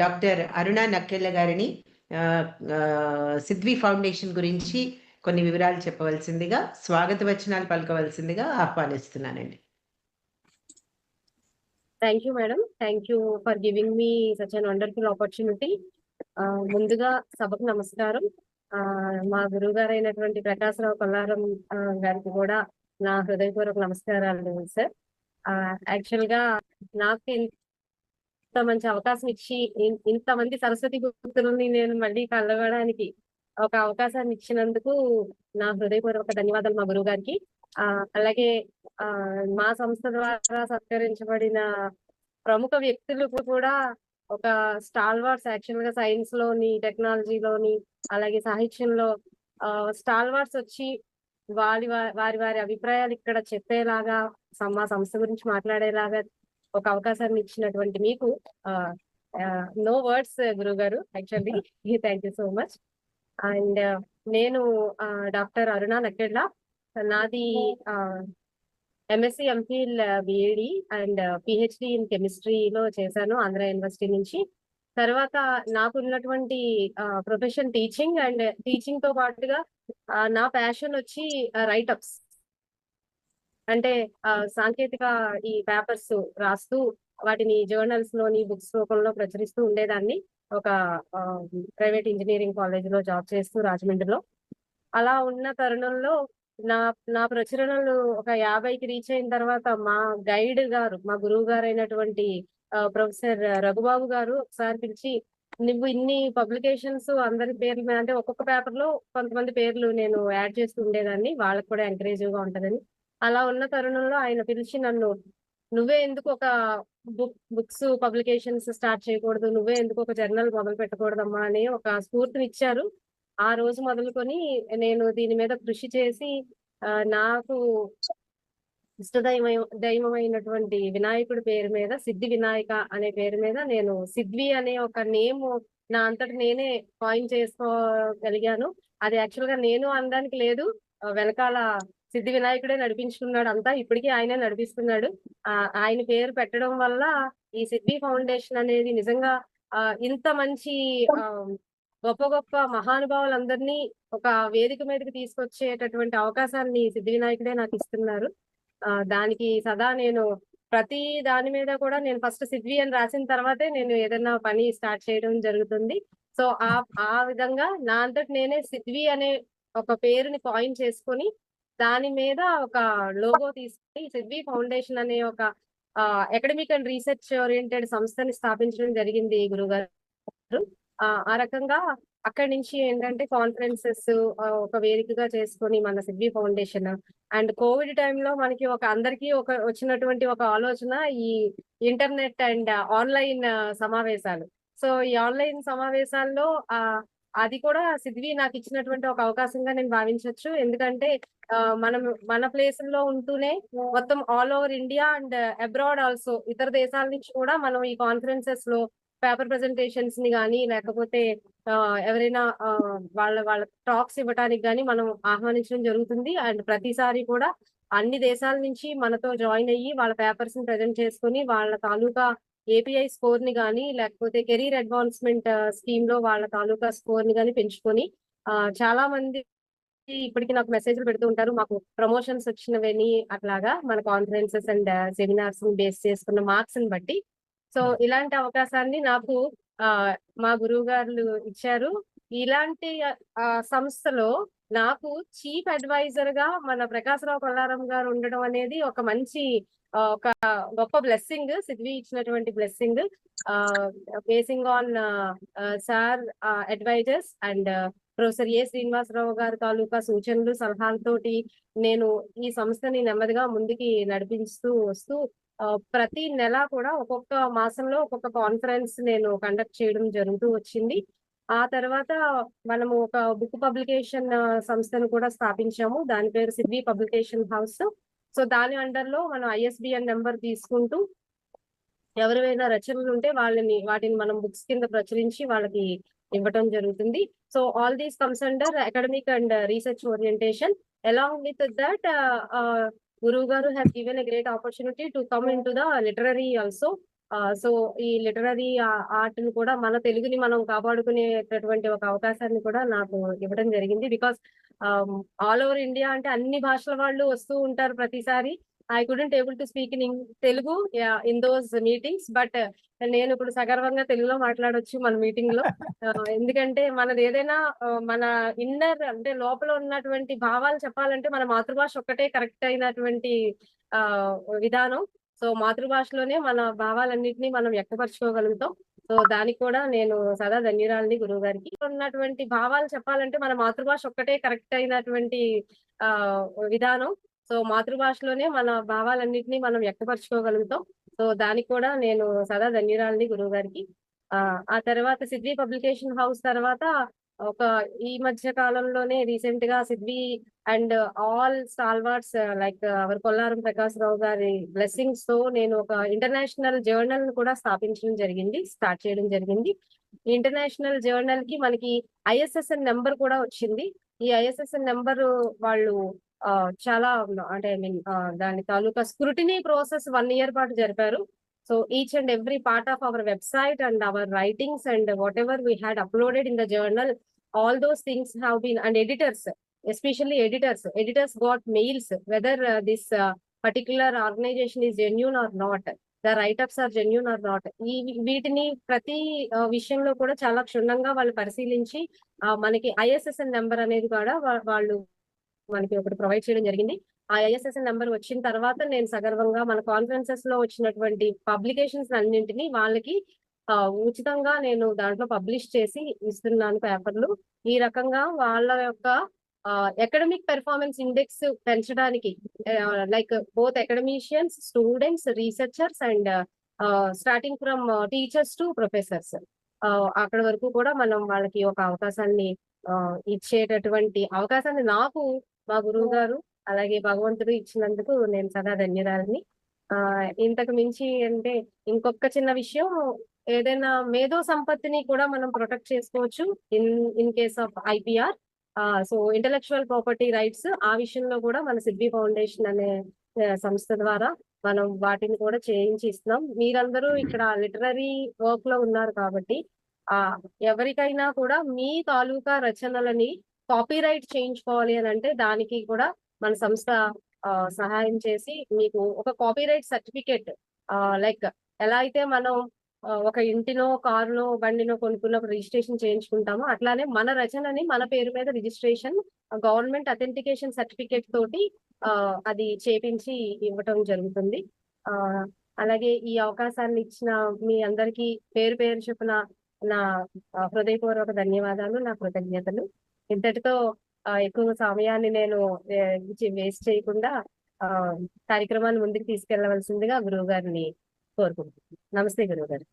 Doctor Aruna నక్కెళ్ళ గారిని సిద్వి foundation గురించి కొన్ని వివరాలు చెప్పవలసిందిగా, స్వాగత వచనాలు పలకవలసిందిగా ఆహ్వానిస్తున్నానండి. Thank you madam. Thank you for giving me such an wonderful opportunity. ముందుగా సభకు నమస్కారం. మా గురువు గారు అయినటువంటి ప్రకాశరావు కొల్లారం గారికి కూడా నా హృదయపూర్వక నమస్కారాలు సార్. యాక్చువల్ గా నాకు ఇంత మంచి అవకాశం ఇచ్చి ఇంతమంది సరస్వతి గుర్తులని నేను మళ్ళీ కలవడానికి ఒక అవకాశాన్ని ఇచ్చినందుకు నా హృదయపూర్వక ధన్యవాదాలు మా గురువు గారికి. అలాగే మా సంస్థ ద్వారా సత్కరించబడిన ప్రముఖ వ్యక్తులు కూడా ఒక స్టాల్వార్డ్స్, యాక్చువల్ గా సైన్స్ లోని, టెక్నాలజీలోని, అలాగే సాహిత్యంలో స్టాల్వార్డ్స్ వచ్చి వారి వారి అభిప్రాయాలు ఇక్కడ చెప్పేలాగా, మా సంస్థ గురించి మాట్లాడేలాగా ఒక అవకాశాన్ని ఇచ్చినటువంటి మీకు నో వర్డ్స్ గురువు గారు. Actually thank you so much. And నేను డాక్టర్ అరుణ నక్కెళ్ళ. నాది MSc MPhil BEd and PhD in కెమిస్ట్రీలో చేశాను ఆంధ్ర యూనివర్సిటీ నుంచి. తర్వాత నాకు ఉన్నటువంటి ప్రొఫెషన్ టీచింగ్, అండ్ టీచింగ్ తో పాటుగా నా ప్యాషన్ వచ్చి రైటప్స్, అంటే సాంకేతిక ఈ పేపర్స్ రాస్తూ వాటిని జర్నల్స్ లోని, బుక్స్ రూపంలో ప్రచురిస్తూ ఉండేదాన్ని. ఒక ప్రైవేట్ ఇంజనీరింగ్ కాలేజ్ లో జాబ్ చేస్తూ రాజమండ్రిలో. అలా ఉన్న తరుణంలో నా ప్రచురణలు ఒక 50కి రీచ్ అయిన తర్వాత మా గైడ్ గారు, మా గురువు గారు అయినటువంటి ప్రొఫెసర్ రఘుబాబు గారు ఒకసారి పిలిచి, నువ్వు ఇన్ని పబ్లికేషన్స్ అందరి పేర్ల మీద, అంటే ఒక్కొక్క పేపర్ లో కొంతమంది పేర్లు నేను యాడ్ చేస్తూ ఉండేదాన్ని, వాళ్ళకి కూడా ఎంకరేజివ్ గా ఉంటదని. అలా ఉన్న తరుణంలో ఆయన పిలిచి నన్ను, నువ్వే ఎందుకు ఒక బుక్స్ పబ్లికేషన్స్ స్టార్ట్ చేయకూడదు, నువ్వే ఎందుకు ఒక జర్నల్ మొదలు పెట్టకూడదమ్మా అని ఒక స్ఫూర్తిని ఇచ్చారు. ఆ రోజు మొదలుకొని నేను దీని మీద కృషి చేసి నాకు దైవమైనటువంటి వినాయకుడి పేరు మీద, సిద్ధి వినాయక అనే పేరు మీద నేను సిద్వి అనే ఒక నేమ్ నా అంతటి నేనే కాయిన్ చేసుకోగలిగాను. అది యాక్చువల్ గా నేను అనడానికి లేదు, వెనకాల సిద్ధి వినాయకుడే నడిపించుకున్నాడు అంతా. ఇప్పటికీ ఆయనే నడిపిస్తున్నాడు. ఆయన పేరు పెట్టడం వల్ల ఈ సిద్వి ఫౌండేషన్ అనేది నిజంగా ఇంత మంచి గొప్ప గొప్ప మహానుభావులందరినీ ఒక వేదిక మీదకి తీసుకొచ్చేటటువంటి అవకాశాన్ని సిద్ధి వినాయకుడే నాకు ఇస్తున్నారు. దానికి సదా నేను ప్రతి దాని మీద కూడా నేను ఫస్ట్ సిద్వి అని రాసిన తర్వాతే నేను ఏదైనా పని స్టార్ట్ చేయడం జరుగుతుంది. సో ఆ విధంగా నా అంతటి నేనే సిద్వి అనే ఒక పేరుని కాయిన్ చేసుకొని దాని మీద ఒక లోగో తీసుకుని సిద్వి ఫౌండేషన్ అనే ఒక అకాడమిక్ అండ్ రీసెర్చ్ ఓరియంటెడ్ సంస్థని స్థాపించడం జరిగింది గురుగారు. ఆ రకంగా అక్కడి నుంచి ఏంటంటే కాన్ఫరెన్సెస్ ఒక వేదికగా చేసుకొని మన సిద్వి ఫౌండేషన్, అండ్ కోవిడ్ టైంలో మనకి అందరికీ వచ్చినటువంటి ఒక ఆలోచన ఈ ఇంటర్నెట్ అండ్ ఆన్లైన్ సమావేశాలు. సో ఈ ఆన్లైన్ సమావేశాల్లో అది కూడా సిద్వి నాకు ఇచ్చినటువంటి ఒక అవకాశంగా నేను భావించవచ్చు. ఎందుకంటే మన ప్లేసుల్లో ఉంటూనే మొత్తం all over India and abroad also, ఇతర దేశాల నుంచి కూడా మనం ఈ కాన్ఫరెన్సెస్ లో పేపర్ ప్రెజెంటేషన్స్ ని కానీ, లేకపోతే ఎవరైనా వాళ్ళ టాక్స్ ఇవ్వడానికి కానీ మనం ఆహ్వానించడం జరుగుతుంది. అండ్ ప్రతిసారి కూడా అన్ని దేశాల నుంచి మనతో జాయిన్ అయ్యి వాళ్ళ పేపర్స్ ని ప్రజెంట్ చేసుకుని వాళ్ళ తాలూకా ఏపీఐ స్కోర్ ని కానీ, లేకపోతే కెరీర్ అడ్వాన్స్మెంట్ స్కీమ్ లో వాళ్ళ తాలూకా స్కోర్ ని కానీ పెంచుకొని చాలా మంది ఇప్పటికి నాకు మెసేజ్లు పెడుతూ ఉంటారు, మాకు ప్రమోషన్స్ వచ్చినవని అట్లాగా మన కాన్ఫరెన్సెస్ అండ్ సెమినార్స్ ని బేస్ చేసుకున్న మార్క్స్ ని బట్టి. సో ఇలాంటి అవకాశాన్ని నాకు మా గురువు గారు ఇచ్చారు. ఇలాంటి సంస్థలో నాకు చీఫ్ అడ్వైజర్ గా మన ప్రకాశరావు కొల్లారం గారు ఉండడం అనేది ఒక మంచి ఒక గొప్ప బ్లెస్సింగ్, సిద్వి ఇచ్చినటువంటి blessing. Basing on sir advisers and professor A Srinivasa Rao గారి తాలూకా సూచనలు, సలహాలతోటి నేను ఈ సంస్థని నెమ్మదిగా ముందుకి నడిపిస్తూ వస్తూ ప్రతి నెల కూడా ఒక్కొక్క మాసంలో ఒక్కొక్క కాన్ఫరెన్స్ నేను కండక్ట్ చేయడం జరుగుతూ వచ్చింది. ఆ తర్వాత మనము ఒక బుక్ పబ్లికేషన్ సంస్థను కూడా స్థాపించాము. దాని పేరు సిద్వి పబ్లికేషన్ హౌస్. సో దాని అండర్ లో మనం ISBN నెంబర్ తీసుకుంటూ ఎవరైనా రచనలు ఉంటే వాటిని మనం బుక్స్ కింద ప్రచురించి వాళ్ళకి ఇవ్వటం జరుగుతుంది. So all these comes under academic and research orientation. Along with that Guru Garu has given a great opportunity to come into the literary also. So ఈ లిటరరీ ఆర్ట్ ని కూడా మన తెలుగుని మనం కాపాడుకునేటటువంటి ఒక అవకాశాన్ని కూడా నాకు ఇవ్వడం జరిగింది. బికాస్ ఆల్ ఓవర్ ఇండియా అంటే అన్ని భాషల వాళ్ళు వస్తూ ఉంటారు ప్రతిసారి. I couldn't able to speak in Telugu in those meetings. But నేను ఇప్పుడు సగర్వంగా తెలుగులో మాట్లాడొచ్చు మన మీటింగ్ లో. ఎందుకంటే మనది ఏదైనా మన ఇన్నర్ అంటే లోపల ఉన్నటువంటి భావాలు చెప్పాలంటే మన మాతృభాష ఒక్కటే కరెక్ట్ అయినటువంటి ఆ విధానం. సో మాతృభాషలోనే మన భావాలన్నింటినీ మనం వ్యక్తపరచుకోగలుగుతాం. సో దానికి కూడా నేను సదా ధన్యురాలిని గురువు గారికి. ఉన్నటువంటి భావాలు చెప్పాలంటే మన మాతృభాష ఒక్కటే కరెక్ట్ అయినటువంటి ఆ విధానం. సో మాతృభాషలోనే మన భావాలన్నింటినీ మనం వ్యక్తపరచుకోగలుగుతాం. సో దానికి కూడా నేను సదా ధన్యురాలిని గురువు గారికి. ఆ తర్వాత సిద్వి పబ్లికేషన్ హౌస్ తర్వాత ఒక ఈ మధ్య కాలంలోనే రీసెంట్ గా Sidvi and all stalwarts like our Kollaram Prakasa Rao గారి బ్లెస్సింగ్స్ తో నేను ఒక ఇంటర్నేషనల్ జర్నల్ ను కూడా స్టార్ట్ చేయడం జరిగింది. ఇంటర్నేషనల్ జర్నల్ కి మనకి ISSN నెంబర్ కూడా వచ్చింది. ఈ ISSN నెంబర్ వాళ్ళు చాలా అంటే ఐ మీన్ దాని తాలూకా స్క్రూటినీ ప్రాసెస్ 1 year పాటు జరిపారు. So each and every part of our website and hour writings and what ever we had uploaded in the journal, all those things have been, and editors, especially editors got mails whether this particular organization is genuine or not, the write-ups are genuine or not. ఈ వీటిని ప్రతి విషయంలో కూడా చాలా క్షుణ్ణంగా వాళ్ళు పరిశీలించి మనకి ISSN నెంబర్ అనేది కూడా వాళ్ళు మనకి ఒకటి ప్రొవైడ్ చేయడం జరిగింది. ఆ ISSN నెంబర్ వచ్చిన తర్వాత నేను సగర్వంగా మన కాన్ఫరెన్సెస్ లో వచ్చినటువంటి పబ్లికేషన్స్ అన్నింటినీ వాళ్ళకి ఉచితంగా నేను దాంట్లో పబ్లిష్ చేసి ఇస్తున్నాను పేపర్లు. ఈ రకంగా వాళ్ళ యొక్క అకాడమిక్ పెర్ఫార్మెన్స్ ఇండెక్స్ పెంచడానికి like both academicians, students, researchers and starting from teachers to professors అక్కడ వరకు కూడా మనం వాళ్ళకి ఒక అవకాశాన్ని ఇచ్చేటటువంటి అవకాశాన్ని నాకు మా గురువు గారు అలాగే భగవంతుడు ఇచ్చినందుకు నేను సదా ధన్యురాలిని. ఇంతకు మించి అంటే ఇంకొక చిన్న విషయం, ఏదైనా మేధో సంపత్తిని కూడా మనం ప్రొటెక్ట్ చేసుకోవచ్చు in case of IPR. So intellectual property rights ఆ విషయంలో కూడా మన సిద్వి ఫౌండేషన్ అనే సంస్థ ద్వారా మనం వాటిని కూడా చేయించి ఇస్తున్నాం. మీరందరూ ఇక్కడ లిటరరీ వర్క్ లో ఉన్నారు కాబట్టి ఎవరికైనా కూడా మీ తాలూకా రచనలని కాపీరైట్ చేయించుకోవాలి అని అంటే దానికి కూడా మన సంస్థ సహాయం చేసి మీకు ఒక కాపీరైట్ సర్టిఫికేట్, లైక్ ఎలా అయితే మనం ఒక ఇంటినో కారునో బండినో కొనుక్కున్నప్పుడు రిజిస్ట్రేషన్ చేయించుకుంటామో అట్లానే మన రచనని మన పేరు మీద రిజిస్ట్రేషన్ గవర్నమెంట్ అథెంటికేషన్ సర్టిఫికేట్ తోటి అది చేపించి ఇవ్వటం జరుగుతుంది. అలాగే ఈ అవకాశాన్ని ఇచ్చిన మీ అందరికీ పేరు పేరు చెప్పిన నా హృదయపూర్వక ధన్యవాదాలు, నా కృతజ్ఞతలు. ఇంతటితో ఎక్కువ సమయాన్ని నేను వేస్ట్ చేయకుండా కార్యక్రమాన్ని ముందుకు తీసుకెళ్లవలసిందిగా గురువు గారిని కోరుకుంటున్నాను. నమస్తే గురువు గారు.